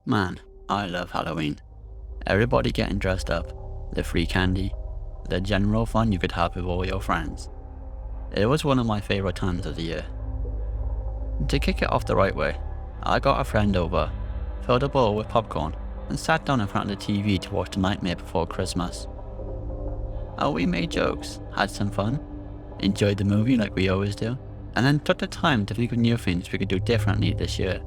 Man, I love Halloween. Everybody getting dressed up, the free candy, the general fun you could have with all your friends. It was one of my favourite times of the year. To kick it off the right way, I got a friend over, filled a bowl with popcorn, and sat down in front of the TV to watch The Nightmare Before Christmas. We made jokes, had some fun, enjoyed the movie like we always do, and then took the time to think of new things we could do differently this year.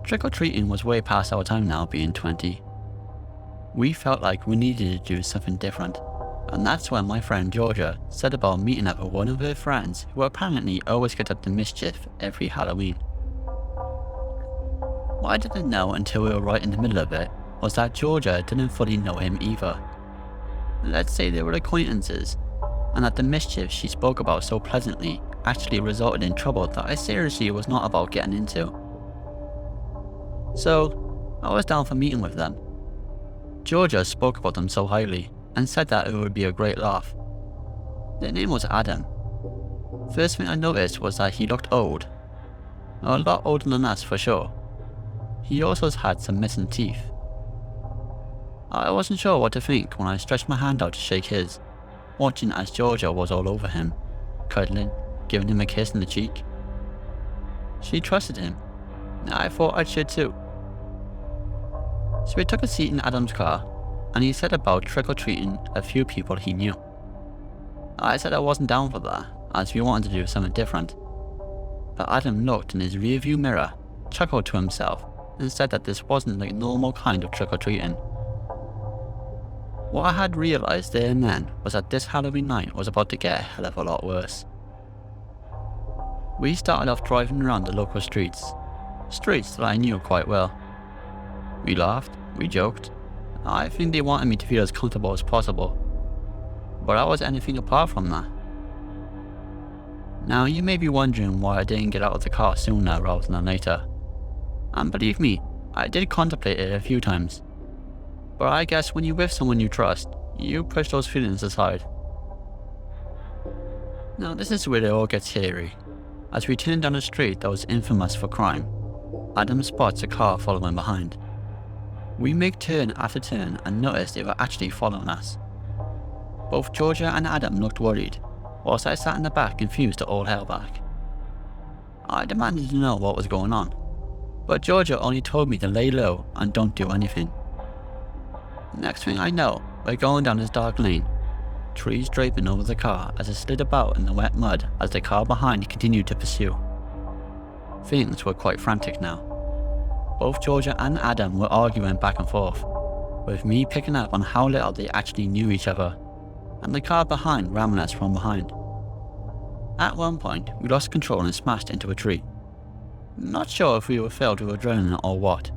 Trick-or-treating was way past our time now, being 20. We felt like we needed to do something different, and that's when my friend Georgia said about meeting up with one of her friends who apparently always get up to mischief every Halloween. What I didn't know until we were right in the middle of it was that Georgia didn't fully know him either. Let's say they were acquaintances, and that the mischief she spoke about so pleasantly actually resulted in trouble that I seriously was not about getting into. So, I was down for meeting with them. Georgia spoke about them so highly and said that it would be a great laugh. Their name was Adam. First thing I noticed was that he looked old. A lot older than us for sure. He also had some missing teeth. I wasn't sure what to think when I stretched my hand out to shake his, watching as Georgia was all over him, cuddling, giving him a kiss on the cheek. She trusted him. I thought I should too. So we took a seat in Adam's car, and he said about trick-or-treating a few people he knew. I said I wasn't down for that, as we wanted to do something different. But Adam looked in his rearview mirror, chuckled to himself, and said that this wasn't the normal kind of trick-or-treating. What I had realised there and then was that this Halloween night was about to get a hell of a lot worse. We started off driving around the local streets that I knew quite well. We laughed, we joked. I think they wanted me to feel as comfortable as possible, but I was anything apart from that. Now you may be wondering why I didn't get out of the car sooner rather than later, and believe me, I did contemplate it a few times. But I guess when you're with someone you trust, you push those feelings aside. Now this is where it all gets hairy. As we turned down a street that was infamous for crime, Adam spots a car following behind. We make turn after turn and noticed they were actually following us. Both Georgia and Adam looked worried, whilst I sat in the back confused to all hell back. I demanded to know what was going on, but Georgia only told me to lay low and don't do anything. Next thing I know, we're going down this dark lane, trees draping over the car as it slid about in the wet mud as the car behind continued to pursue. Things were quite frantic now. Both Georgia and Adam were arguing back and forth, with me picking up on how little they actually knew each other, and the car behind ramming us from behind. At one point, we lost control and smashed into a tree. Not sure if we were filled with adrenaline or what,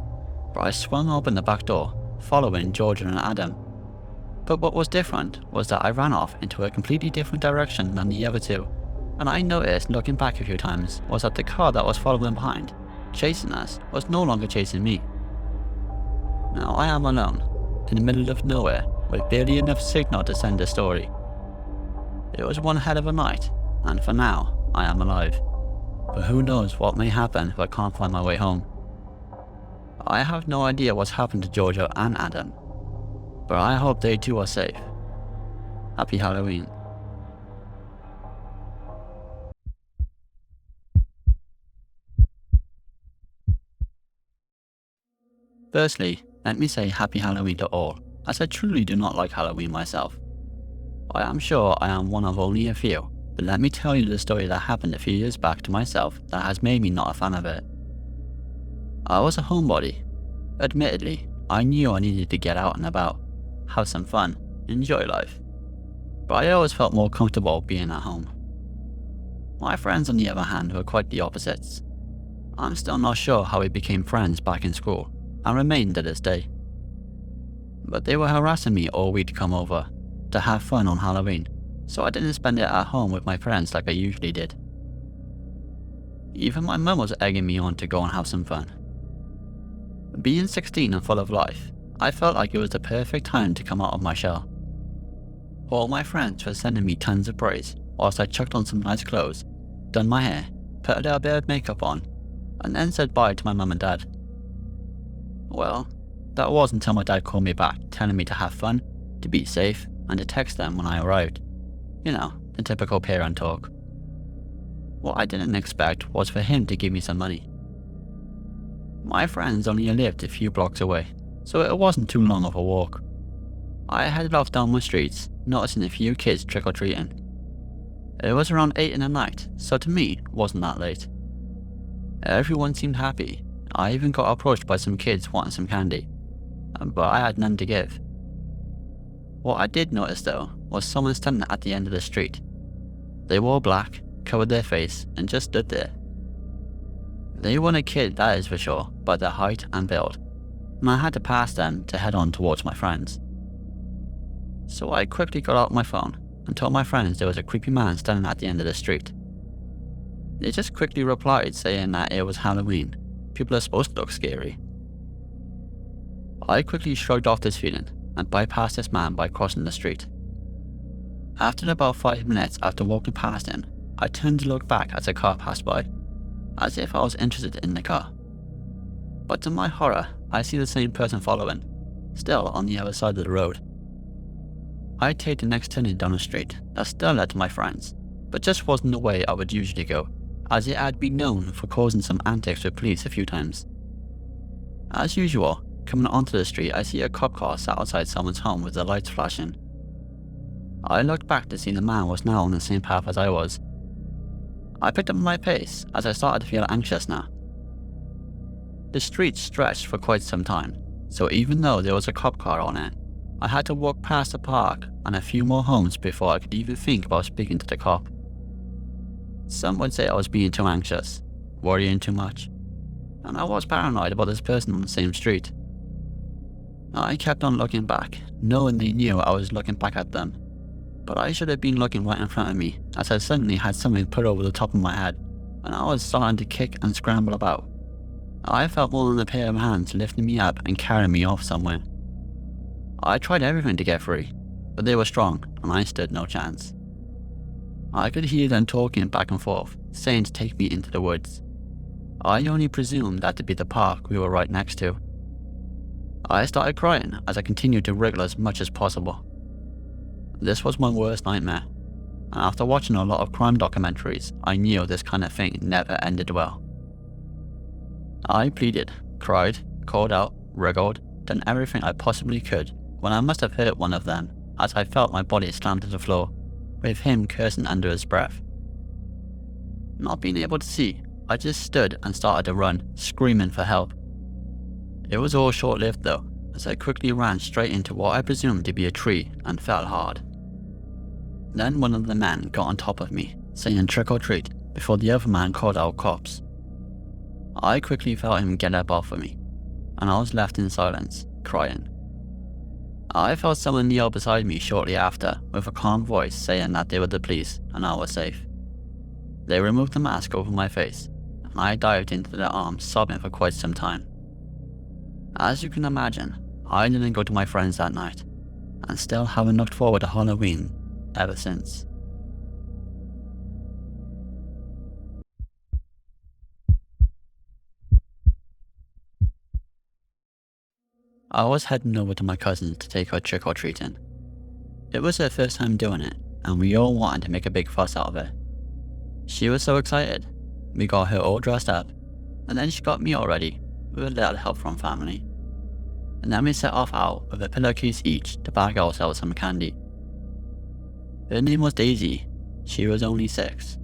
but I swung open the back door, following Georgia and Adam. But what was different was that I ran off into a completely different direction than the other two, and I noticed looking back a few times was that the car that was following behind, chasing us, was no longer chasing me. Now I am alone, in the middle of nowhere, with barely enough signal to send a story. It was one hell of a night, and for now, I am alive. But who knows what may happen if I can't find my way home. I have no idea what's happened to Georgia and Adam, but I hope they too are safe. Happy Halloween. Firstly, let me say happy Halloween to all, as I truly do not like Halloween myself. I am sure I am one of only a few, but let me tell you the story that happened a few years back to myself that has made me not a fan of it. I was a homebody. Admittedly, I knew I needed to get out and about, have some fun, enjoy life. But I always felt more comfortable being at home. My friends on the other hand were quite the opposites. I'm still not sure how we became friends back in school, and remain to this day. But they were harassing me all week to come over, to have fun on Halloween, so I didn't spend it at home with my friends like I usually did. Even my mum was egging me on to go and have some fun. Being 16 and full of life, I felt like it was the perfect time to come out of my shell. All my friends were sending me tons of praise, whilst I chucked on some nice clothes, done my hair, put a little bit of makeup on, and then said bye to my mum and dad. Well, that was until my dad called me back, telling me to have fun, to be safe, and to text them when I arrived. You know, the typical parent talk. What I didn't expect was for him to give me some money. My friends only lived a few blocks away, so it wasn't too long of a walk. I headed off down my streets, noticing a few kids trick-or-treating. It was around 8 in the night, so to me, it wasn't that late. Everyone seemed happy. I even got approached by some kids wanting some candy, but I had none to give. What I did notice though, was someone standing at the end of the street. They wore black, covered their face, and just stood there. They weren't a kid, that is for sure, by their height and build, and I had to pass them to head on towards my friends. So I quickly got out my phone and told my friends there was a creepy man standing at the end of the street. They just quickly replied saying that it was Halloween. People are supposed to look scary. I quickly shrugged off this feeling and bypassed this man by crossing the street. After about 5 minutes after walking past him, I turned to look back as a car passed by, as if I was interested in the car. But to my horror, I see the same person following, still on the other side of the road. I take the next turning down the street that still led to my friends, but just wasn't the way I would usually go, as it had been known for causing some antics with police a few times. As usual, coming onto the street, I see a cop car sat outside someone's home with the lights flashing. I looked back to see the man was now on the same path as I was. I picked up my pace as I started to feel anxious now. The street stretched for quite some time, so even though there was a cop car on it, I had to walk past the park and a few more homes before I could even think about speaking to the cop. Some would say I was being too anxious, worrying too much, and I was paranoid about this person on the same street. I kept on looking back, knowing they knew I was looking back at them, but I should have been looking right in front of me as I suddenly had something put over the top of my head, and I was starting to kick and scramble about. I felt more than a pair of hands lifting me up and carrying me off somewhere. I tried everything to get free, but they were strong and I stood no chance. I could hear them talking back and forth, saying to take me into the woods. I only presumed that to be the park we were right next to. I started crying as I continued to wriggle as much as possible. This was my worst nightmare, and after watching a lot of crime documentaries, I knew this kind of thing never ended well. I pleaded, cried, called out, wriggled, done everything I possibly could when I must have hurt one of them as I felt my body slam to the floor, with him cursing under his breath. Not being able to see, I just stood and started to run, screaming for help. It was all short-lived though, as I quickly ran straight into what I presumed to be a tree and fell hard. Then one of the men got on top of me, saying trick or treat, before the other man called out cops. I quickly felt him get up off of me, and I was left in silence, crying. I felt someone kneel beside me shortly after, with a calm voice saying that they were the police and I was safe. They removed the mask over my face, and I dived into their arms sobbing for quite some time. As you can imagine, I didn't go to my friends that night, and still haven't looked forward to Halloween ever since. I was heading over to my cousin's to take her trick-or-treating. It was her first time doing it, and we all wanted to make a big fuss out of it. She was so excited. We got her all dressed up, and then she got me all ready, with a little help from family. And then we set off out with a pillowcase each to bag ourselves some candy. Her name was Daisy. She was only 6.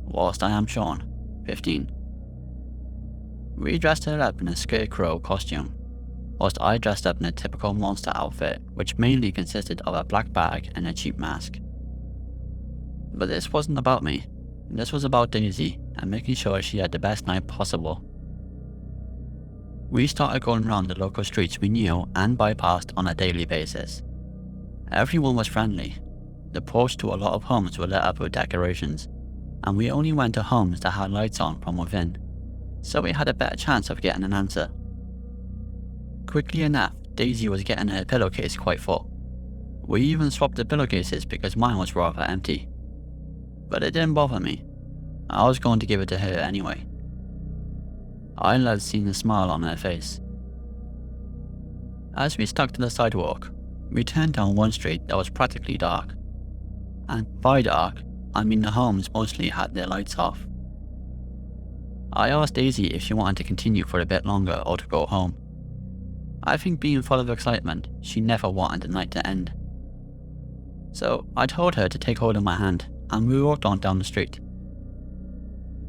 Whilst I am Sean, 15. We dressed her up in a scarecrow costume, whilst I dressed up in a typical monster outfit, which mainly consisted of a black bag and a cheap mask. But this wasn't about me. This was about Daisy and making sure she had the best night possible. We started going around the local streets we knew and bypassed on a daily basis. Everyone was friendly. The porch to a lot of homes were lit up with decorations, and we only went to homes that had lights on from within, so we had a better chance of getting an answer. Quickly enough, Daisy was getting her pillowcase quite full. We even swapped the pillowcases because mine was rather empty. But it didn't bother me. I was going to give it to her anyway. I loved seeing the smile on her face. As we stuck to the sidewalk, we turned down one street that was practically dark. And by dark, I mean the homes mostly had their lights off. I asked Daisy if she wanted to continue for a bit longer or to go home. I think being full of excitement, she never wanted the night to end. So I told her to take hold of my hand and we walked on down the street.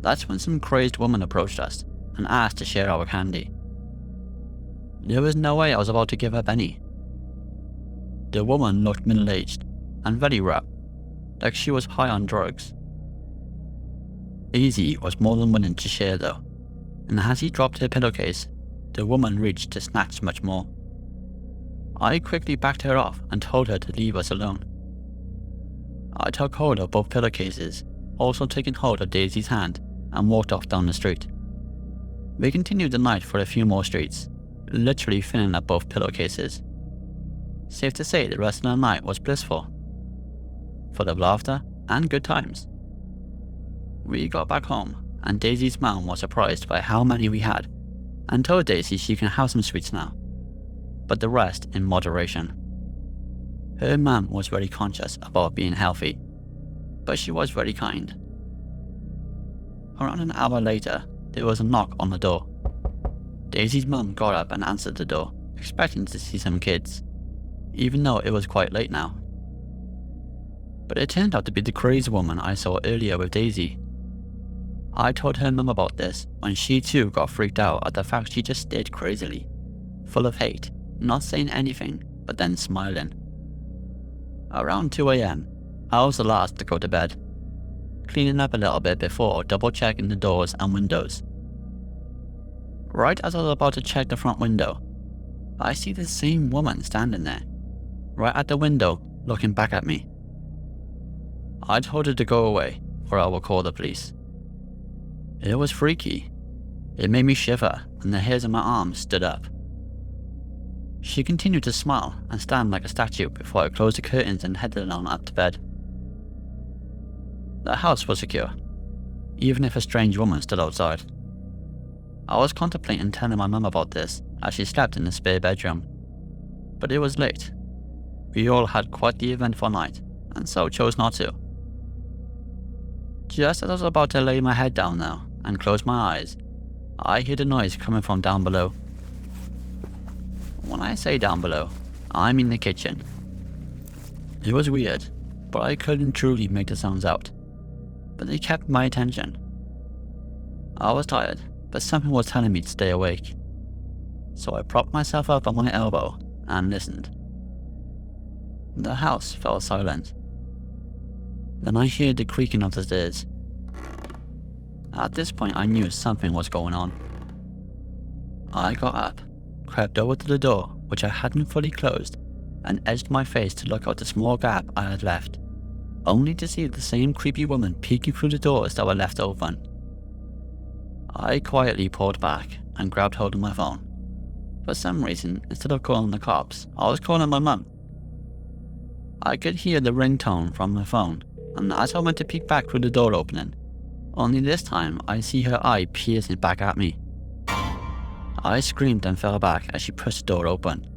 That's when some crazed woman approached us and asked to share our candy. There was no way I was about to give up any. The woman looked middle-aged and very rough, like she was high on drugs. Daisy was more than willing to share though, and as he dropped her pillowcase, the woman reached to snatch much more. I quickly backed her off and told her to leave us alone. I took hold of both pillowcases, also taking hold of Daisy's hand, and walked off down the street. We continued the night for a few more streets, literally filling up both pillowcases. Safe to say the rest of the night was blissful, full of laughter and good times. We got back home, and Daisy's mum was surprised by how many we had, and told Daisy she can have some sweets now, but the rest in moderation. Her mum was very conscious about being healthy, but she was very kind. Around an hour later, there was a knock on the door. Daisy's mum got up and answered the door, expecting to see some kids, even though it was quite late now. But it turned out to be the crazy woman I saw earlier with Daisy. I told her mum about this when she too got freaked out at the fact she just stared crazily, full of hate, not saying anything, but then smiling. Around 2 AM, I was the last to go to bed, cleaning up a little bit before double checking the doors and windows. Right as I was about to check the front window, I see the same woman standing there, right at the window, looking back at me. I told her to go away, or I will call the police. It was freaky. It made me shiver, and the hairs on my arms stood up. She continued to smile and stand like a statue before I closed the curtains and headed on up to bed. The house was secure, even if a strange woman stood outside. I was contemplating telling my mum about this as she slept in the spare bedroom, but it was late. We all had quite the eventful night, and so chose not to. Just as I was about to lay my head down now and close my eyes, I heard a noise coming from down below. When I say down below, I mean the kitchen. It was weird, but I couldn't truly make the sounds out, but they kept my attention. I was tired, but something was telling me to stay awake. So I propped myself up on my elbow and listened. The house fell silent. Then I heard the creaking of the stairs. At this point I knew something was going on. I got up, crept over to the door, which I hadn't fully closed, and edged my face to look out the small gap I had left, only to see the same creepy woman peeking through the doors that were left open. I quietly pulled back and grabbed hold of my phone. For some reason, instead of calling the cops, I was calling my mum. I could hear the ringtone from my phone, and as I went to peek back through the door opening, only this time I see her eye piercing back at me. I screamed and fell back as she pushed the door open.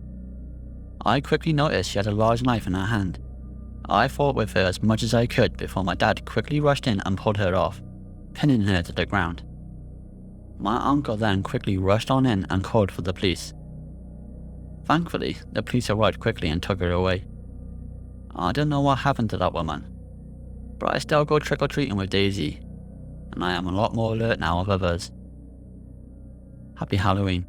I quickly noticed she had a large knife in her hand. I fought with her as much as I could before my dad quickly rushed in and pulled her off, pinning her to the ground. My uncle then quickly rushed on in and called for the police. Thankfully, the police arrived quickly and took her away. I don't know what happened to that woman, but I still go trick-or-treating with Daisy, and I am a lot more alert now of others. Happy Halloween.